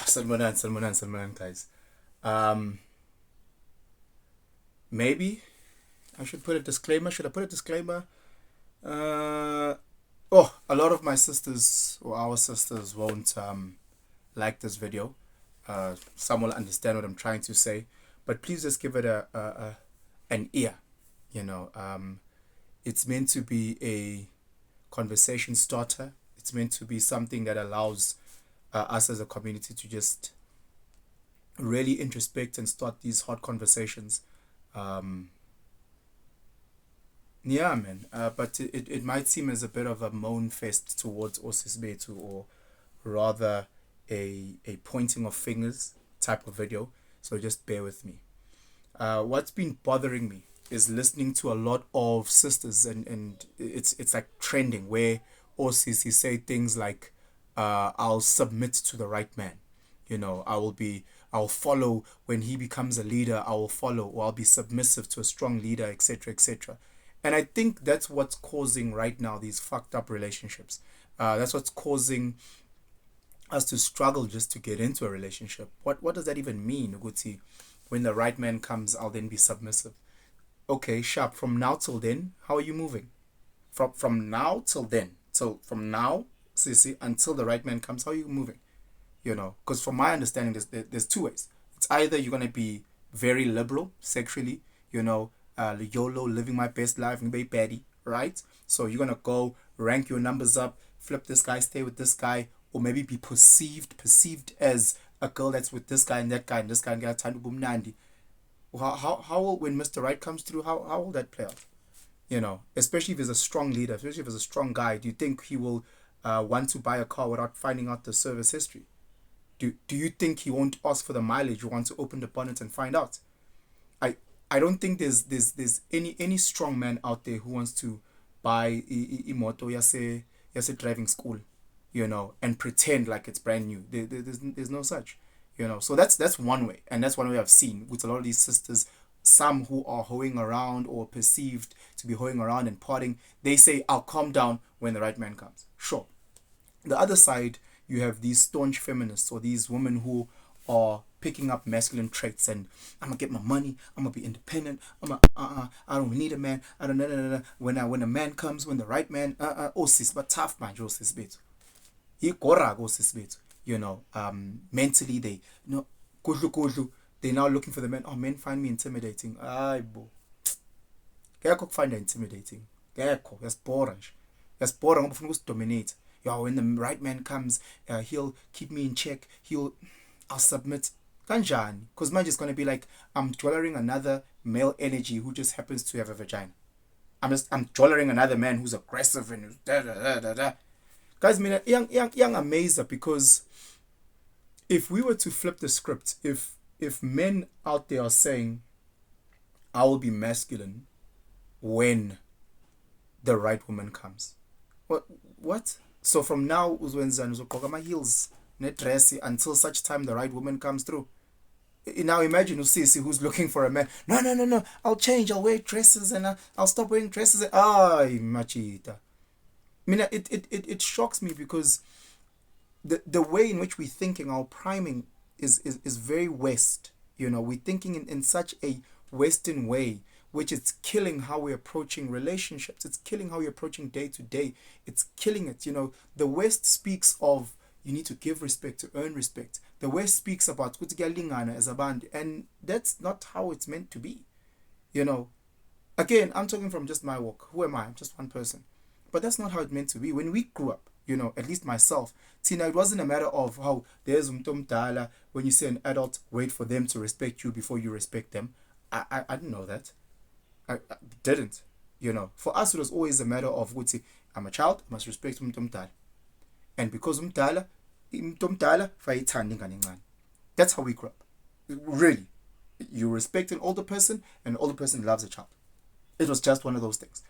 Salmanan, guys. Um, Maybe I should put a disclaimer. Should I put a disclaimer? Uh, a lot of my sisters or our sisters won't like this video. Some will understand what I'm trying to say, but please just give it a an ear. You know, it's meant to be a conversation starter. It's meant to be something that allows us as a community to just really introspect and start these hard conversations. Um, yeah, man. But it might seem as a bit of a moan fest towards Osisbetu, or rather a pointing of fingers type of video. So just bear with me. What's been bothering me is listening to a lot of sisters, and it's like trending where OCC say things like, I'll submit to the right man. I'll follow when he becomes a leader. I will follow, or I'll be submissive to a strong leader, etc., etc. And I think that's what's causing right now these fucked up relationships. That's what's causing us to struggle just to get into a relationship. What does that even mean, Uguti? When the right man comes, I'll then be submissive. Okay, sharp. From now till then, how are you moving? From now till then. So from now, Sissy, until the right man comes, how are you moving? Because from my understanding, there's two ways. It's either you're gonna be very liberal sexually, YOLO, living my best life, and be petty, right? So you're gonna go rank your numbers up, flip this guy, stay with this guy, or maybe be perceived as a girl that's with this guy and that guy and this guy and get time to boom nandi. How will, when Mr. Right comes through, how will that play out? Especially if he's a strong leader, especially if he's a strong guy, do you think he will want to buy a car without finding out the service history? Do you think he won't ask for the mileage? You want to open the bonnet and find out? I I don't think there's any strong man out there who wants to buy imoto yase driving school, and pretend like it's brand new. There's no such, So that's one way, and that's one way I've seen with a lot of these sisters. Some who are hoeing around or perceived to be hoeing around and parting, they say, "I'll calm down when the right man comes." Sure. The other side, you have these staunch feminists or these women who are picking up masculine traits, and I'm gonna get my money, I'm gonna be independent, I don't need a man, I don't know. When a man comes, when the right man, oh sis, but tough man, oh sis bit. Oh sis bit. Mentally they, kudlu, they now looking for the men. Oh, men find me intimidating. Ay bo. Kaya find it intimidating. Kaya that's boring. That's boring. I'm going to dominate. When the right man comes, he'll keep me in check. I'll submit. Kanjani. Because mine is going to be like, I'm tolerering another male energy who just happens to have a vagina. I'm tolerering another man who's aggressive and da da da da da. Guys, I mean, young amazer, because if we were to flip the script, if men out there are saying, I will be masculine when the right woman comes. What? So from now, uzwenzani uzoqoka my heels nedress until such time the right woman comes through. Now imagine Usisi who's looking for a man. No, no, no, no. I'll change. I'll wear dresses and I'll stop wearing dresses. Ay, machita. I mean, it shocks me because the way in which we're thinking, our priming is very West. We're thinking in such a Western way, which is killing how we're approaching relationships. It's killing how we're approaching day to day. It's killing it. The West speaks of you need to give respect to earn respect. The West speaks about kutigalingana as a band, and that's not how it's meant to be. You know, Again, I'm talking from just my walk. Who am I? I'm just one person. But that's not how it meant to be. When we grew up, at least myself, Tina, it wasn't a matter of how there's umtom when you say an adult, wait for them to respect you before you respect them. I didn't know that. I didn't. For us, it was always a matter of, would say, I'm a child, I must respect umtom. And because umtom fayithanda ingane encane. That's how we grew up. Really. You respect an older person, and an older person loves a child. It was just one of those things.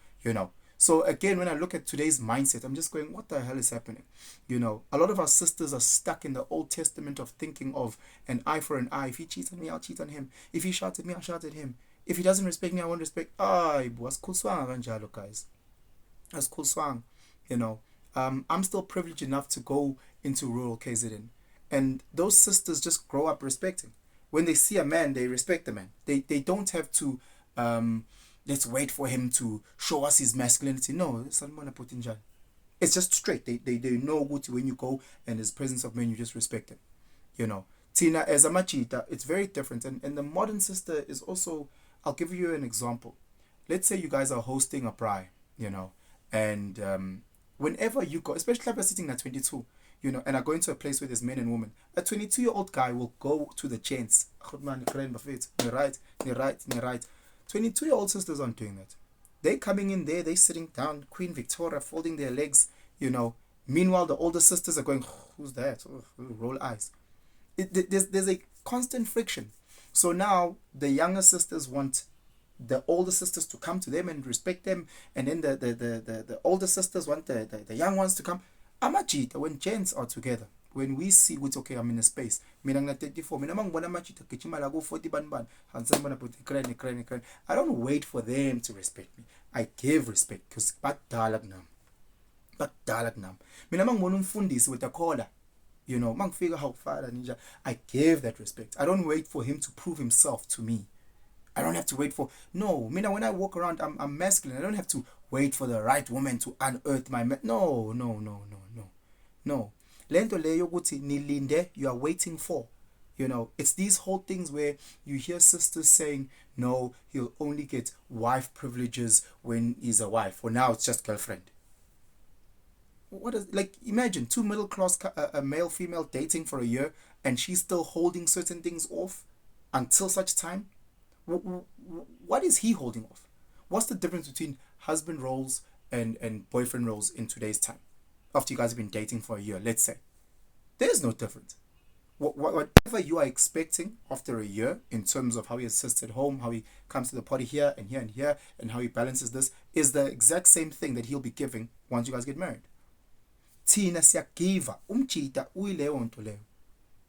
So again, when I look at today's mindset, I'm just going, what the hell is happening? A lot of our sisters are stuck in the Old Testament of thinking of an eye for an eye. If he cheats on me, I'll cheat on him. If he shouts at me, I'll shout at him. If he doesn't respect me, I won't respect. Ay, was cool swang, guys. That's cool swang. I'm still privileged enough to go into rural KZN. And those sisters just grow up respecting. When they see a man, they respect the man. They don't have to let's wait for him to show us his masculinity. No, it's just straight. They know what when you go and there's presence of men, you just respect him. You know. Tina as a machita, it's very different. And the modern sister is also, I'll give you an example. Let's say you guys are hosting a braai, you know, and whenever you go, especially if you're sitting at 22, you know, and are going to a place where there's men and women, a 22-year-old guy will go to the gents. Right, right. 22-year-old sisters aren't doing that. They coming in there, they sitting down, Queen Victoria folding their legs, you know. Meanwhile, the older sisters are going, who's that? Oh, roll eyes. There's a constant friction. So now the younger sisters want the older sisters to come to them and respect them, and then the older sisters want the young ones to come. Amajita, when gents are together, when we see which okay, I'm in a space, mina ngina 34, mina mangibona amajita gijima la ku 40 ban hansembona but crane. I don't wait for them to respect me. I give respect because bakudala kunami. Mina mangibona umfundisi with a collar, you know, mangifika how father ninja, I give that respect. I don't wait for him to prove himself to me. I don't have to wait for no. Mina, when I walk around, I'm masculine. I don't have to wait for the right woman to unearth my no. Lento leyo ukuthi nilinde, you are waiting for. You know, it's these whole things where you hear sisters saying, no, he'll only get wife privileges when he's a wife. For now, it's just girlfriend. What is, like, imagine two middle class a male female dating for a year and she's still holding certain things off until such time. What is he holding off? What's the difference between husband roles and boyfriend roles in today's time? After you guys have been dating for a year, let's say. There's no difference. Whatever you are expecting after a year in terms of how he assists at home, how he comes to the party here and here and here, and how he balances this, is the exact same thing that he'll be giving once you guys get married. Tina siyagiva umchita uyileyo nto leyo.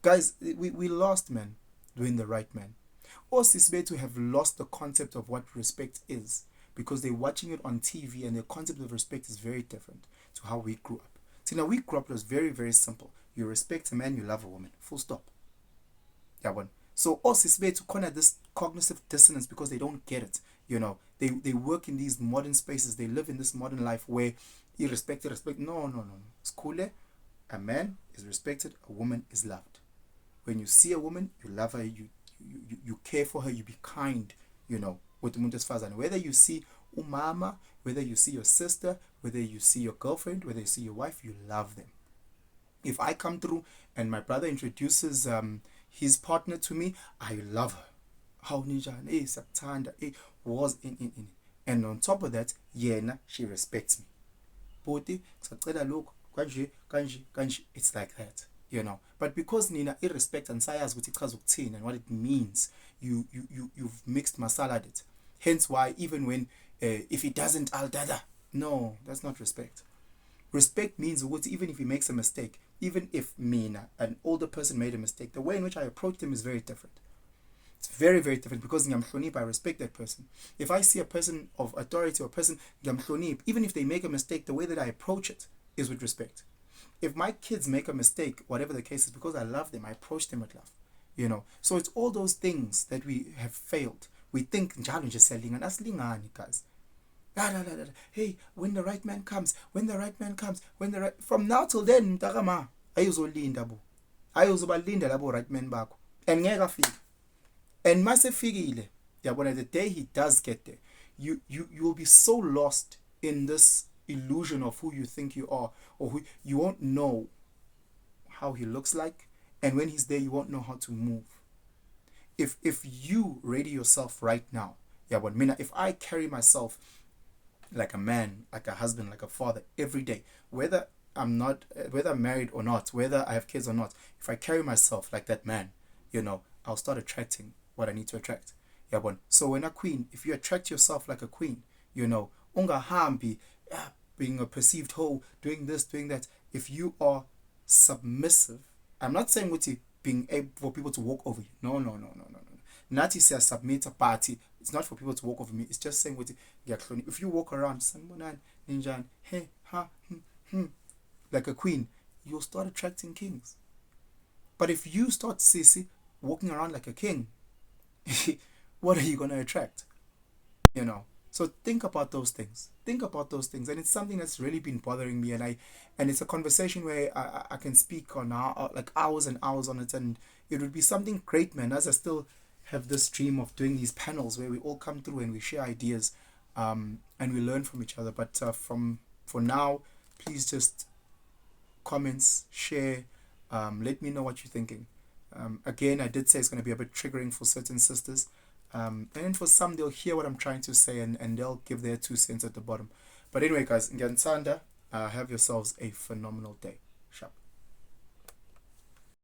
Guys, we lost, man, doing the right man. Or Sisbetu have lost the concept of what respect is because they're watching it on TV and their concept of respect is very different to how we grew up. See, now we grew up, it was very, very simple. You respect a man, you love a woman. Full stop. Yeah, one. So us Sisbetu corner this cognitive dissonance because they don't get it. You know, they work in these modern spaces. They live in this modern life where you respect. No. It's cool. A man is respected, a woman is loved. When you see a woman, you love her, you care for her, you be kind, you know, with the Muntas Fazan. Whether you see umama, whether you see your sister, whether you see your girlfriend, whether you see your wife, you love them. If I come through and my brother introduces his partner to me, I love her. How ninja, Satanda, was in. And on top of that, Yena, she respects me. Boti, look, kanji, it's like that. You know, but because Nina irrespect and sayas with it and what it means, you've mixed masala it. Hence why even when if he doesn't al dada, no, that's not respect. Respect means what even if he makes a mistake, even if Mina, an older person, made a mistake, the way in which I approach them is very different. It's very, very different because I respect that person. If I see a person of authority or a person even if they make a mistake, the way that I approach it is with respect. If my kids make a mistake, whatever the case is, because I love them, I approach them with love. You know, so it's all those things that we have failed. We think njalo nje siyalingana, asilingani guys. Hey, when the right man comes, from now till then mtakama ayizolinda bo. Ayizobalinda labo right man bakho. And ngeke afike. And masefikile, yabona, the day he does get there, you will be so lost in this illusion of who you think you are, or who you won't know how he looks like, and when he's there you won't know how to move. If you ready yourself right now, yeah, but Mina, if I carry myself like a man, like a husband, like a father every day, whether I'm married or not, whether I have kids or not, if I carry myself like that man, you know, I'll start attracting what I need to attract. Yeah, but so when a queen, if you attract yourself like a queen, you know, unga hambi, being a perceived hoe, doing this, doing that. If you are submissive, I'm not saying with you being able for people to walk over you. No. Nati says submit a party. It's not for people to walk over me. It's just saying with you. If you walk around, ninja, hey, ha, like a queen, you'll start attracting kings. But if you start, Sissy, walking around like a king, what are you going to attract? You know. So think about those things. Think about those things, and it's something that's really been bothering me. And it's a conversation where I can speak on like hours and hours on it, and it would be something great, man. As I still have this dream of doing these panels where we all come through and we share ideas, and we learn from each other. But from for now, please just comments, share, let me know what you're thinking. Again, I did say it's going to be a bit triggering for certain sisters. And then for some, they'll hear what I'm trying to say, and they'll give their 2 cents at the bottom. But anyway, guys, Ngiyansanda, have yourselves a phenomenal day.